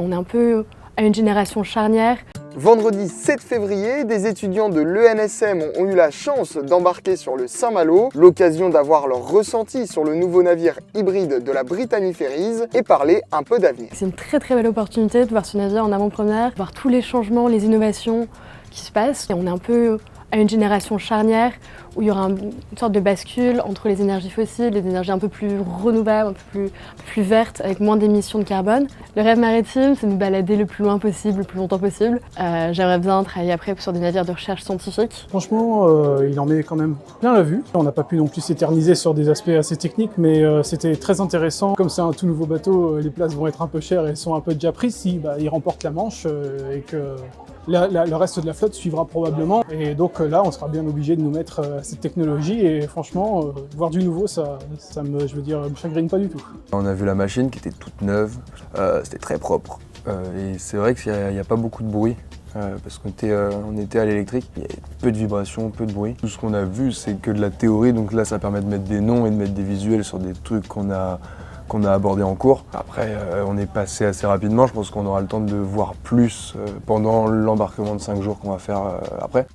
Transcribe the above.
On est un peu à une génération charnière. Vendredi 7 février, des étudiants de l'ENSM ont eu la chance d'embarquer sur le Saint-Malo, l'occasion d'avoir leur ressenti sur le nouveau navire hybride de la Brittany Ferries et parler un peu d'avenir. C'est une très belle opportunité de voir ce navire en avant-première, voir tous les changements, les innovations qui se passent. Et on est un peu à une génération charnière où il y aura une sorte de bascule entre les énergies fossiles, les énergies un peu plus renouvelables, un peu plus vertes, avec moins d'émissions de carbone. Le rêve maritime, c'est de nous balader le plus loin possible, le plus longtemps possible. J'aimerais bien travailler après sur des navires de recherche scientifique. Franchement, il en met quand même plein la vue. On n'a pas pu non plus s'éterniser sur des aspects assez techniques, mais c'était très intéressant. Comme c'est un tout nouveau bateau, les places vont être un peu chères et sont un peu déjà prises si il remporte la Manche et que le reste de la flotte suivra probablement. Et donc là, on sera bien obligé de nous mettre à cette technologie. Et franchement, voir du nouveau, ça me chagrine pas du tout. On a vu la machine qui était toute neuve, c'était très propre. Et c'est vrai qu'il n'y a pas beaucoup de bruit. Parce qu'on était à l'électrique, il y avait peu de vibrations, peu de bruit. Tout ce qu'on a vu, c'est que de la théorie, donc là ça permet de mettre des noms et de mettre des visuels sur des trucs qu'on a abordés en cours. Après, on est passé assez rapidement, je pense qu'on aura le temps de voir plus pendant l'embarquement de 5 jours qu'on va faire après.